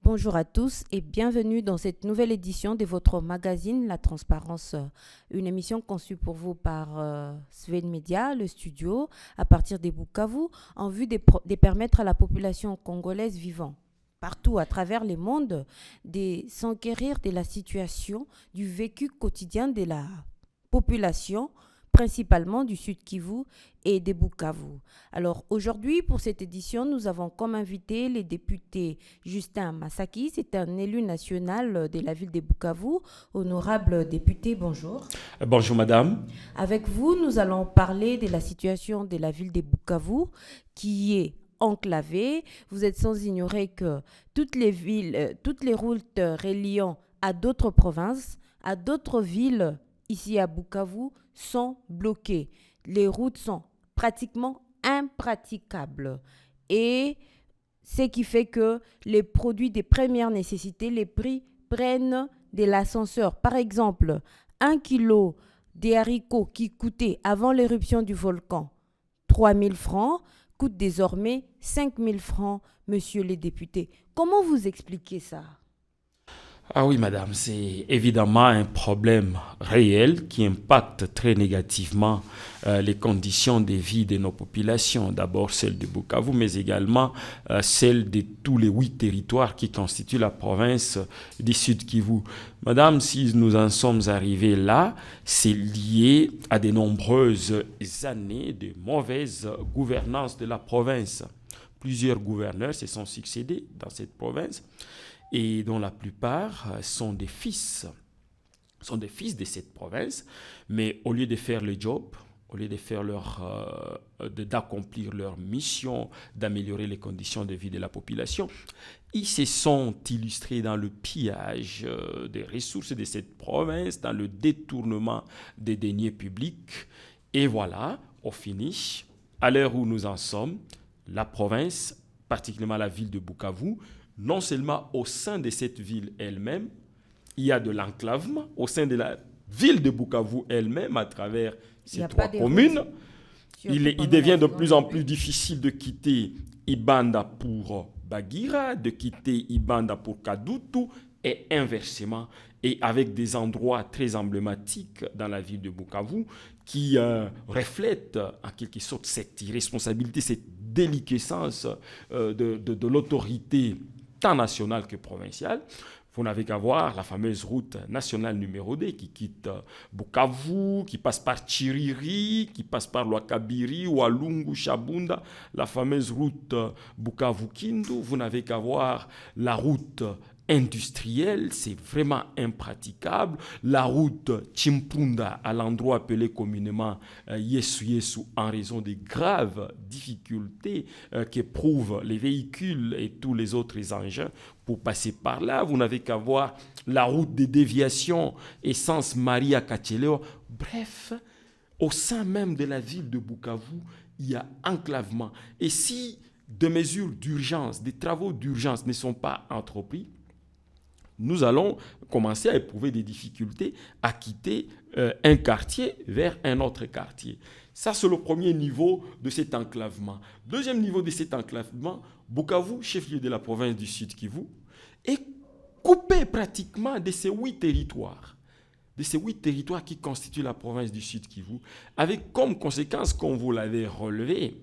Bonjour à tous et bienvenue dans cette nouvelle édition de votre magazine La Transparence, une émission conçue pour vous par Sven Media, le studio, à partir des Bukavu, en vue de permettre à la population congolaise vivant partout à travers le monde de s'enquérir de la situation du vécu quotidien de la population, principalement du Sud Kivu et des Bukavu. Alors aujourd'hui, pour cette édition, nous avons comme invité le député Justin Masaki. C'est un élu national de la ville de Bukavu. Honorable député, bonjour. Bonjour madame. Avec vous, nous allons parler de la situation de la ville de Bukavu qui est enclavée. Vous êtes sans ignorer que toutes les routes reliant à d'autres provinces, à d'autres villes ici à Bukavu sont bloquées. Les routes sont pratiquement impraticables. Et ce qui fait que les produits de première nécessité, les prix prennent de l'ascenseur. Par exemple, 1 kilo de haricots qui coûtait avant l'éruption du volcan 3 000 francs coûte désormais 5 000 francs, monsieur le député. Comment vous expliquez ça ? Ah oui, madame, c'est évidemment un problème réel qui impacte très négativement les conditions de vie de nos populations. D'abord celles de Bukavu, mais également celles de tous les 8 territoires qui constituent la province du Sud Kivu. Madame, si nous en sommes arrivés là, c'est lié à de nombreuses années de mauvaise gouvernance de la province. Plusieurs gouverneurs se sont succédés dans cette province, et dont la plupart sont des fils de cette province, mais au lieu de faire le job, au lieu de faire d'accomplir leur mission, d'améliorer les conditions de vie de la population, ils se sont illustrés dans le pillage des ressources de cette province, dans le détournement des deniers publics. Et voilà, au finish, à l'heure où nous en sommes, la province, particulièrement la ville de Bukavu, non seulement au sein de cette ville elle-même, il y a de l'enclavement, au sein de la ville de Bukavu elle-même, à travers ces 3 communes, il devient de plus en plus difficile de quitter Ibanda pour Bagira, de quitter Ibanda pour Kadutu, et inversement, et avec des endroits très emblématiques dans la ville de Bukavu qui reflètent en quelque sorte cette irresponsabilité, cette déliquescence de l'autorité tant nationale que provinciale. Vous n'avez qu'à voir la fameuse route nationale numéro 2 qui quitte Bukavu, qui passe par Chiriri, qui passe par Lwakabiri, Walungu, Shabunda, la fameuse route Bukavu-Kindu. Vous n'avez qu'à voir la route industrielle, c'est vraiment impraticable. La route Chimpunda, à l'endroit appelé communément Yesu Yesu, en raison des graves difficultés qu'éprouvent les véhicules et tous les autres engins pour passer par là. Vous n'avez qu'à voir la route des déviations Essence Maria Kacheleo. Bref, au sein même de la ville de Bukavu, il y a enclavement. Et si des mesures d'urgence, des travaux d'urgence ne sont pas entrepris, nous allons commencer à éprouver des difficultés à quitter un quartier vers un autre quartier. Ça, c'est le premier niveau de cet enclavement. Deuxième niveau de cet enclavement, Bukavu, chef-lieu de la province du Sud Kivu, est coupé pratiquement de ces 8 territoires. De ces 8 territoires qui constituent la province du Sud Kivu, avec comme conséquence, comme vous l'avez relevé,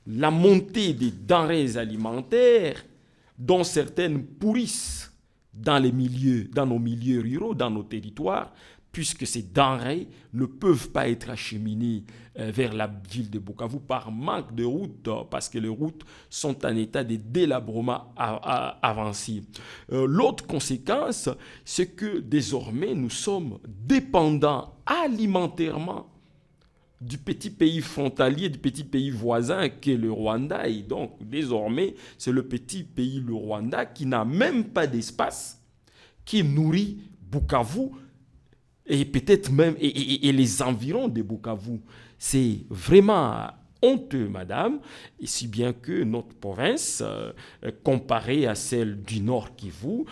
la montée des denrées alimentaires, dont certaines pourrissent dans nos milieux ruraux, dans nos territoires, puisque ces denrées ne peuvent pas être acheminées vers la ville de Bukavu par manque de routes, parce que les routes sont en état de délabrement avancé. L'autre conséquence, c'est que désormais, nous sommes dépendants alimentairement du petit pays frontalier, du petit pays voisin qu'est le Rwanda. Et donc, désormais, c'est le petit pays, le Rwanda, qui n'a même pas d'espace, qui nourrit Bukavu et peut-être même et les environs de Bukavu. C'est vraiment honteux, madame, et si bien que notre province, comparée à celle du Nord Kivu,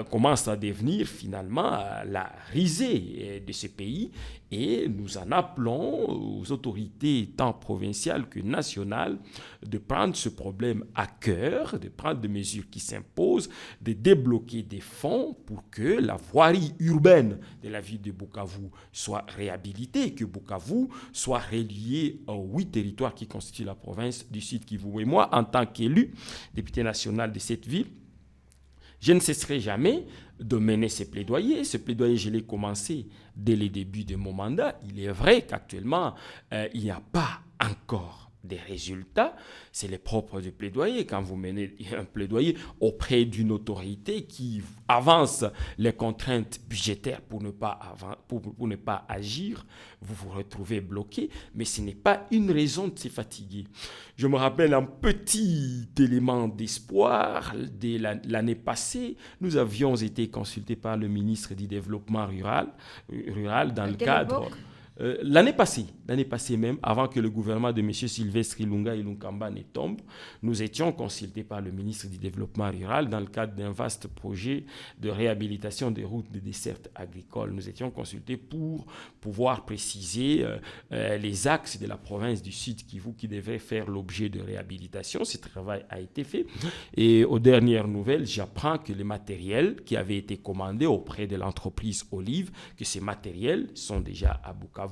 commence à devenir finalement la risée de ce pays, et nous en appelons aux autorités tant provinciales que nationales de prendre ce problème à cœur, de prendre des mesures qui s'imposent, de débloquer des fonds pour que la voirie urbaine de la ville de Bukavu soit réhabilitée, que Bukavu soit relié aux 8 territoires qui constituent la province du Sud Kivu. Et moi, en tant qu'élu, député national de cette ville, je ne cesserai jamais de mener ces plaidoyers. Ce plaidoyer, je l'ai commencé dès le début de mon mandat. Il est vrai qu'actuellement, il n'y a pas encore des résultats. C'est le propre du plaidoyer. Quand vous menez un plaidoyer auprès d'une autorité qui avance les contraintes budgétaires pour ne pas agir, vous vous retrouvez bloqué. Mais ce n'est pas une raison de se fatiguer. Je me rappelle un petit élément d'espoir. Dès l'année passée, nous avions été consultés par le ministre du Développement rural dans le cadre... L'année passée même, avant que le gouvernement de M. Sylvestre Ilunga Ilunkamba ne tombe, nous étions consultés par le ministre du Développement rural dans le cadre d'un vaste projet de réhabilitation des routes de desserte agricole. Nous étions consultés pour pouvoir préciser les axes de la province du Sud Kivu qui devaient faire l'objet de réhabilitation. Ce travail a été fait et aux dernières nouvelles, j'apprends que les matériels qui avaient été commandés auprès de l'entreprise Olive, que ces matériels sont déjà à Bukavu.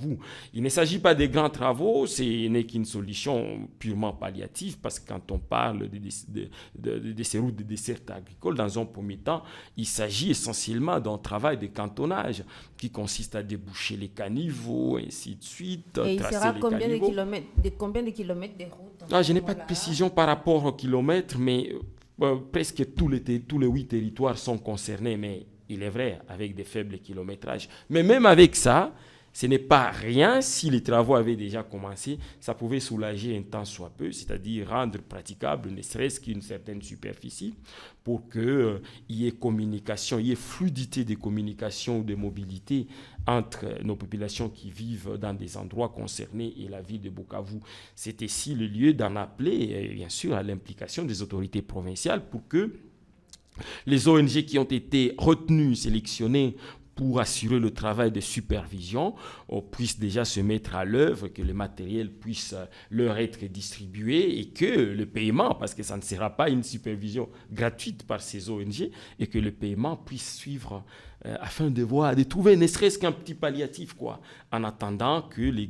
Il ne s'agit pas de grands travaux, ce n'est qu'une solution purement palliative parce que quand on parle de ces routes de desserte agricole, dans un premier temps, il s'agit essentiellement d'un travail de cantonnage qui consiste à déboucher les caniveaux, ainsi de suite. Et il sera combien de kilomètres de route? Je n'ai pas de précision par rapport au kilomètre, mais presque tous les 8 territoires sont concernés, mais il est vrai, avec des faibles kilométrages. Mais même avec ça, ce n'est pas rien. Si les travaux avaient déjà commencé, ça pouvait soulager un temps soit peu, c'est-à-dire rendre praticable ne serait-ce qu'une certaine superficie pour qu'il y ait communication, il y ait fluidité de communication ou de mobilité entre nos populations qui vivent dans des endroits concernés et la ville de Bukavu. C'est ici le lieu d'en appeler, bien sûr, à l'implication des autorités provinciales pour que les ONG qui ont été retenues, sélectionnées pour assurer le travail de supervision, puissent déjà se mettre à l'œuvre, que le matériel puisse leur être distribué et que le paiement, parce que ça ne sera pas une supervision gratuite par ces ONG, et que le paiement puisse suivre afin de trouver ne serait-ce qu'un petit palliatif, en attendant que les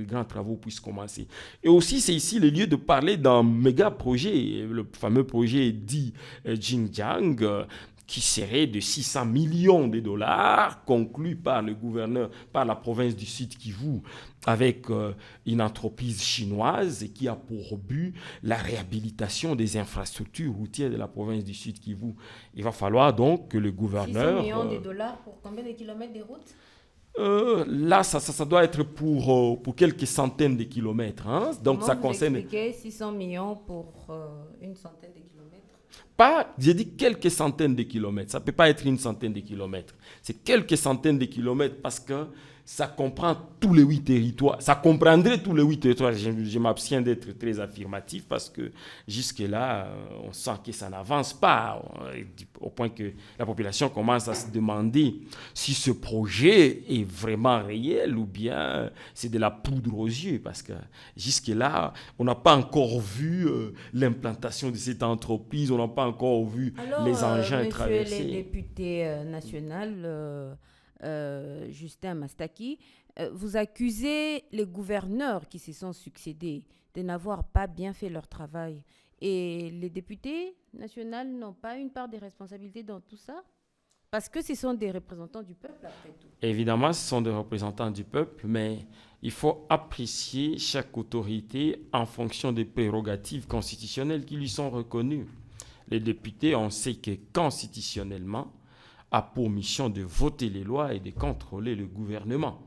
grands travaux puissent commencer. Et aussi, c'est ici le lieu de parler d'un méga projet, le fameux projet dit Xinjiang, qui serait de 600 millions de dollars, conclu par le gouverneur, par la province du Sud Kivu, avec une entreprise chinoise et qui a pour but la réhabilitation des infrastructures routières de la province du Sud Kivu. Il va falloir donc que le gouverneur... 600 millions de dollars pour combien de kilomètres de route? Là, ça doit être pour quelques centaines de kilomètres. Donc, comment ça vous concerne... expliquez 600 millions pour une centaine de kilomètres? Pas, j'ai dit quelques centaines de kilomètres. Ça ne peut pas être une centaine de kilomètres. C'est quelques centaines de kilomètres parce que ça comprend tous les 8 territoires. Ça comprendrait tous les 8 territoires. Je m'abstiens d'être très affirmatif parce que jusque-là, on sent que ça n'avance pas au point que la population commence à se demander si ce projet est vraiment réel ou bien c'est de la poudre aux yeux parce que jusque-là, on n'a pas encore vu l'implantation de cette entreprise, on n'a pas encore vu les engins traverser. Monsieur le député national... Justin Mastaki, vous accusez les gouverneurs qui se sont succédés de n'avoir pas bien fait leur travail. Et les députés nationaux n'ont pas une part de responsabilité dans tout ça? Parce que ce sont des représentants du peuple, après tout. Évidemment, ce sont des représentants du peuple, mais il faut apprécier chaque autorité en fonction des prérogatives constitutionnelles qui lui sont reconnues. Les députés, on sait que constitutionnellement, a pour mission de voter les lois et de contrôler le gouvernement.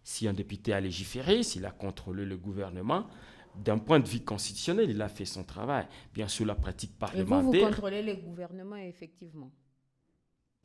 Si un député a légiféré, s'il a contrôlé le gouvernement, d'un point de vue constitutionnel, il a fait son travail. Bien sûr, la pratique parlementaire... Et vous contrôlez le gouvernement, effectivement.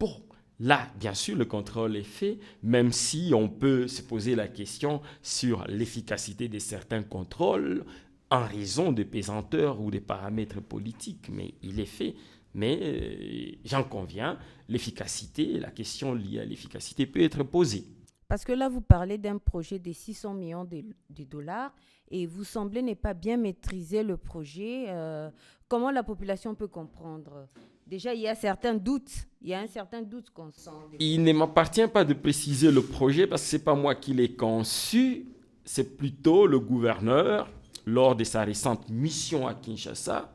Bon, Là, bien sûr, le contrôle est fait, même si on peut se poser la question sur l'efficacité de certains contrôles en raison des pesanteurs ou des paramètres politiques, mais il est fait. Mais j'en conviens, l'efficacité, la question liée à l'efficacité peut être posée. Parce que là, vous parlez d'un projet de 600 millions de dollars et vous semblez ne pas bien maîtriser le projet. Comment la population peut comprendre? Déjà, il y a certains doutes. Il y a un certain doute qu'on sent. Il ne m'appartient pas de préciser le projet parce que ce n'est pas moi qui l'ai conçu, c'est plutôt le gouverneur, lors de sa récente mission à Kinshasa,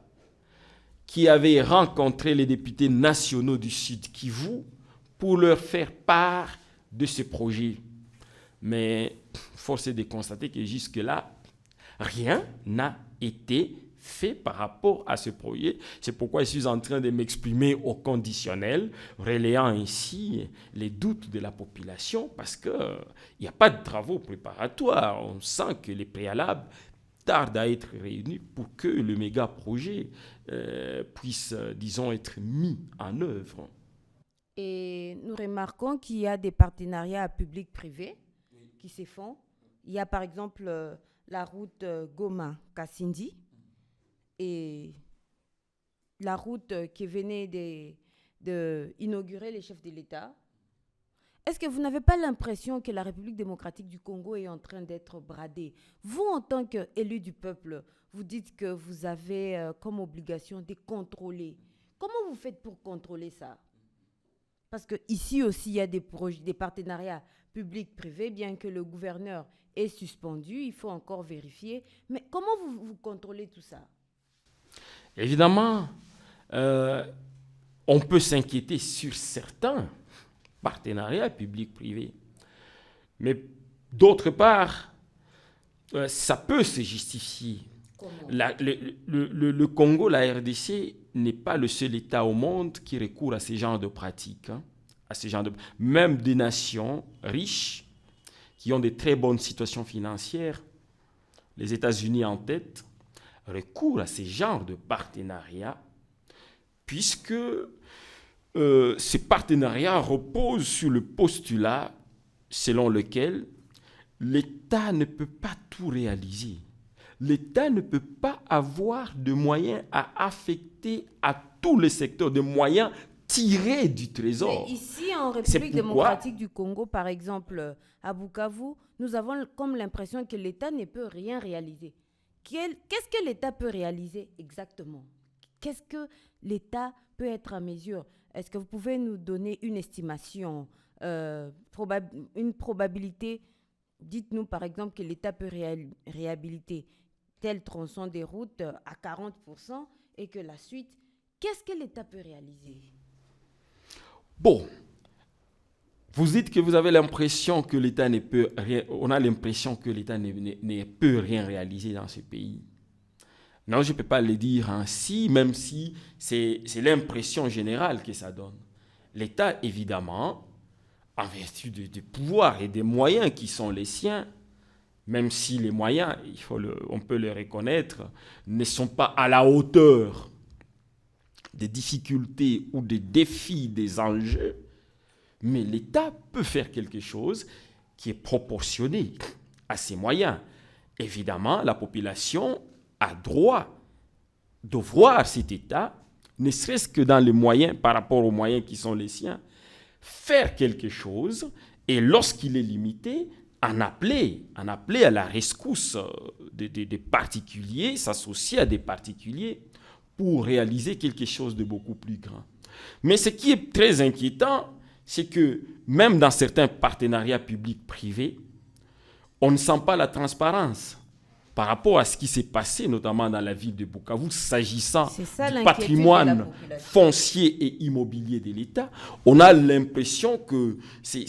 qui avait rencontré les députés nationaux du Sud Kivu pour leur faire part de ce projet. Mais force est de constater que jusque-là, rien n'a été fait par rapport à ce projet. C'est pourquoi je suis en train de m'exprimer au conditionnel, relayant ainsi les doutes de la population, parce qu'il n'y a pas de travaux préparatoires. On sent que les préalables tardent à être réunis pour que le méga projet puisse, disons, être mis en œuvre. Et nous remarquons qu'il y a des partenariats publics-privés qui se font. Il y a par exemple la route Goma-Kassindi et la route qui venait d'inaugurer les chefs de l'État. Est-ce que vous n'avez pas l'impression que la République démocratique du Congo est en train d'être bradée? Vous, en tant qu'élu du peuple, vous dites que vous avez comme obligation de contrôler. Comment vous faites pour contrôler ça? Parce qu'ici aussi, il y a des partenariats publics-privés, bien que le gouverneur est suspendu, il faut encore vérifier. Mais comment vous contrôlez tout ça? Évidemment, on peut s'inquiéter sur certains partenariats public-privé. Mais d'autre part, ça peut se justifier. Le Congo, la RDC, n'est pas le seul État au monde qui recourt à ce genre de pratiques. Même des nations riches qui ont de très bonnes situations financières, les États-Unis en tête, recourent à ce genre de partenariat puisque ces partenariats reposent sur le postulat selon lequel l'État ne peut pas tout réaliser. L'État ne peut pas avoir de moyens à affecter à tous les secteurs, de moyens tirés du trésor. Mais ici, en République démocratique du Congo, par exemple, à Bukavu, nous avons comme l'impression que l'État ne peut rien réaliser. Qu'est-ce que l'État peut réaliser exactement? Qu'est-ce que l'État peut être à mesure? Est-ce que vous pouvez nous donner une estimation, une probabilité? Dites-nous par exemple que l'État peut réhabiliter tel tronçon des routes à 40% et que la suite, qu'est-ce que l'État peut réaliser? Bon, vous dites que vous avez l'impression que l'État ne peut rien, on a l'impression que l'État ne peut rien réaliser dans ce pays. Non, je ne peux pas le dire ainsi, même si c'est l'impression générale que ça donne. L'État, évidemment, en vertu des pouvoirs et des moyens qui sont les siens, même si les moyens, on peut le reconnaître, ne sont pas à la hauteur des difficultés ou des défis, des enjeux, mais l'État peut faire quelque chose qui est proportionné à ses moyens. Évidemment, la population a droit de voir cet État, ne serait-ce que dans les moyens, par rapport aux moyens qui sont les siens, faire quelque chose, et lorsqu'il est limité, en appeler à la rescousse des particuliers, s'associer à des particuliers pour réaliser quelque chose de beaucoup plus grand. Mais ce qui est très inquiétant, c'est que même dans certains partenariats publics-privés, on ne sent pas la transparence par rapport à ce qui s'est passé, notamment dans la ville de Bukavu, s'agissant du patrimoine foncier et immobilier de l'État. On a l'impression que c'est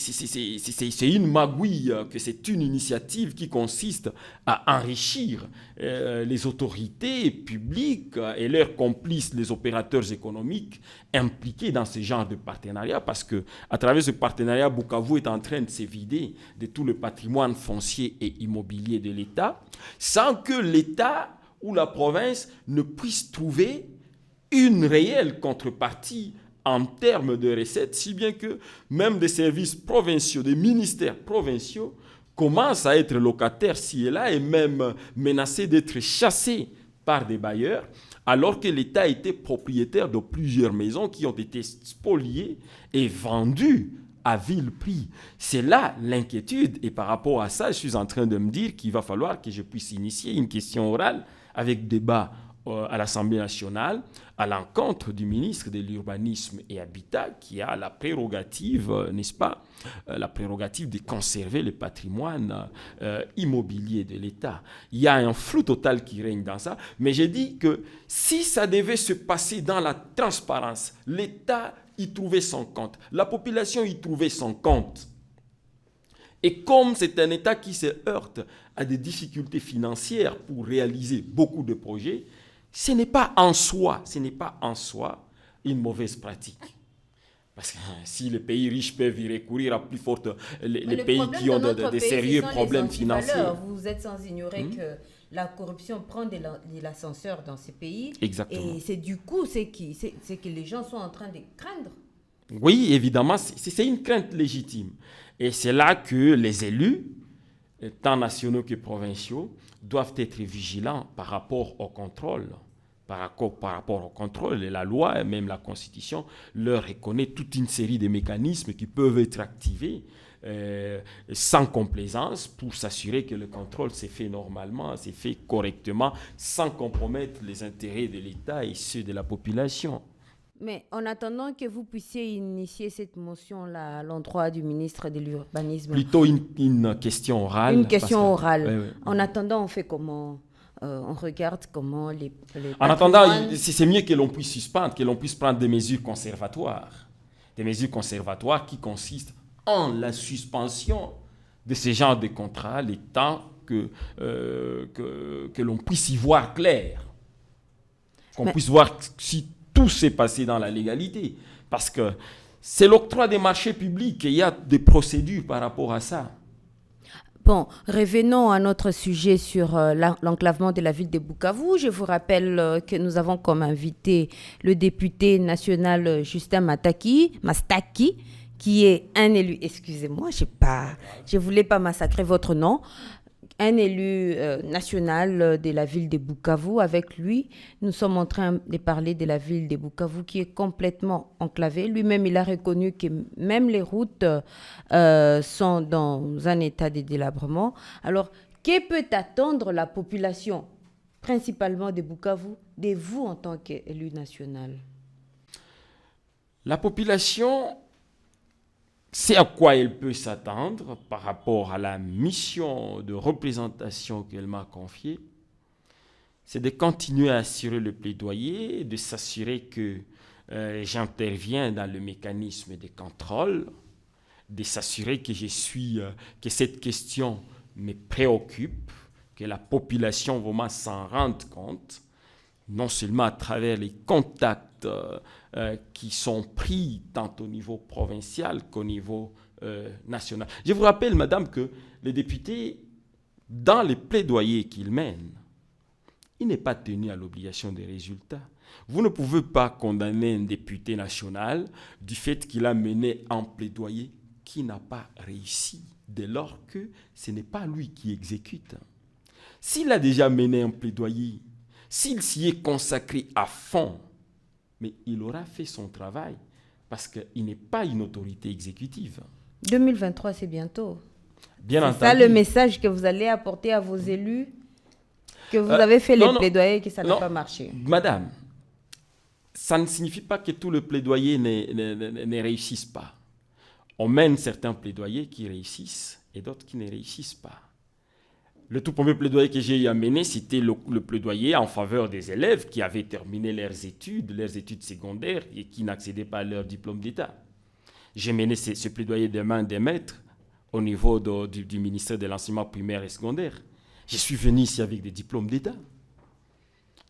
une magouille, que c'est une initiative qui consiste à enrichir les autorités publiques et leurs complices, les opérateurs économiques impliqués dans ce genre de partenariat, parce que à travers ce partenariat, Bukavu est en train de se vider de tout le patrimoine foncier et immobilier de l'État, sans que l'État ou la province ne puisse trouver une réelle contrepartie en termes de recettes, si bien que même des services provinciaux, des ministères provinciaux commencent à être locataires ci et là et même menacés d'être chassés par des bailleurs, alors que l'État était propriétaire de plusieurs maisons qui ont été spoliées et vendues à vil prix. C'est là l'inquiétude et par rapport à ça, je suis en train de me dire qu'il va falloir que je puisse initier une question orale avec débat à l'Assemblée nationale à l'encontre du ministre de l'Urbanisme et Habitat qui a la prérogative, n'est-ce pas, la prérogative de conserver le patrimoine immobilier de l'État. Il y a un flou total qui règne dans ça, mais j'ai dit que si ça devait se passer dans la transparence, l'État y trouvait son compte, la population y trouvait son compte. Et comme c'est un État qui se heurte à des difficultés financières pour réaliser beaucoup de projets, ce n'est pas en soi une mauvaise pratique. Parce que si les pays riches peuvent y recourir à plus forte, les pays qui ont de sérieux problèmes financiers. Vous êtes sans ignorer que la corruption prend de l'ascenseur dans ces pays. Exactement. Et c'est du coup, c'est que les gens sont en train de craindre. Oui, évidemment, c'est une crainte légitime. Et c'est là que les élus, tant nationaux que provinciaux, doivent être vigilants par rapport au contrôle. Par rapport au contrôle, et la loi et même la Constitution leur reconnaît toute une série de mécanismes qui peuvent être activés sans complaisance pour s'assurer que le contrôle s'est fait normalement, s'est fait correctement, sans compromettre les intérêts de l'État et ceux de la population. Mais en attendant que vous puissiez initier cette motion-là à l'endroit du ministre de l'Urbanisme... Plutôt une question orale. Une question orale. Oui. En attendant, on fait comment? On regarde comment les En attendant, c'est mieux que l'on puisse suspendre, que l'on puisse prendre des mesures conservatoires. Des mesures conservatoires qui consistent en la suspension de ce genre de contrats, le temps que l'on puisse y voir clair. Qu'on puisse voir si tout s'est passé dans la légalité. Parce que c'est l'octroi des marchés publics et il y a des procédures par rapport à ça. Bon, revenons à notre sujet sur l'enclavement de la ville de Bukavu. Je vous rappelle que nous avons comme invité le député national Justin Mastaki, qui est un élu, excusez-moi, je voulais pas massacrer votre nom, un élu national de la ville de Bukavu. Avec lui, nous sommes en train de parler de la ville de Bukavu qui est complètement enclavée. Lui-même, il a reconnu que même les routes sont dans un état de délabrement. Alors, que peut attendre la population, principalement de Bukavu, de vous en tant qu'élu national? La population... C'est à quoi elle peut s'attendre par rapport à la mission de représentation qu'elle m'a confiée. C'est de continuer à assurer le plaidoyer, de s'assurer que j'interviens dans le mécanisme de contrôle, de s'assurer que que cette question me préoccupe, que la population vraiment s'en rende compte, non seulement à travers les contacts qui sont pris tant au niveau provincial qu'au niveau national. Je vous rappelle, madame, que les députés, dans les plaidoyers qu'ils mènent, il n'est pas tenu à l'obligation des résultats. Vous ne pouvez pas condamner un député national du fait qu'il a mené un plaidoyer qui n'a pas réussi, dès lors que ce n'est pas lui qui exécute. S'il a déjà mené un plaidoyer, s'il s'y est consacré à fond, mais il aura fait son travail parce qu'il n'est pas une autorité exécutive. 2023, c'est bientôt. Bien entendu. C'est ça le message que vous allez apporter à vos élus, que vous avez fait les plaidoyers et que ça n'a pas marché. Madame, ça ne signifie pas que tous les plaidoyers ne réussissent pas. On mène certains plaidoyers qui réussissent et d'autres qui ne réussissent pas. Le tout premier plaidoyer que j'ai eu à mener, c'était le plaidoyer en faveur des élèves qui avaient terminé leurs études secondaires et qui n'accédaient pas à leur diplôme d'État. J'ai mené ce plaidoyer de main des maîtres au niveau du ministère de l'enseignement primaire et secondaire. Je suis venu ici avec des diplômes d'État,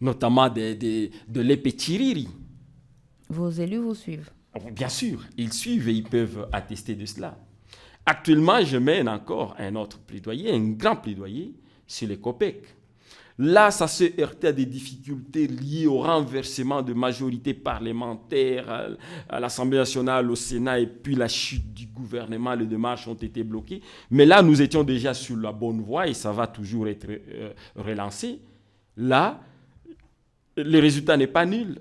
notamment de l'EPETIRIRI. Vos élus vous suivent? Bien sûr, ils suivent et ils peuvent attester de cela. Actuellement, je mène encore un autre plaidoyer, un grand plaidoyer sur les COPEC. Là, ça s'est heurté à des difficultés liées au renversement de majorité parlementaire à l'Assemblée nationale, au Sénat, et puis la chute du gouvernement, les démarches ont été bloquées. Mais là, nous étions déjà sur la bonne voie et ça va toujours être relancé. Là, le résultat n'est pas nul.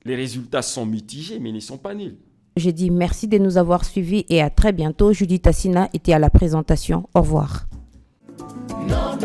Les résultats sont mitigés, mais ils ne sont pas nuls. Je dis merci de nous avoir suivis et à très bientôt. Judith Assina était à la présentation. Au revoir. No,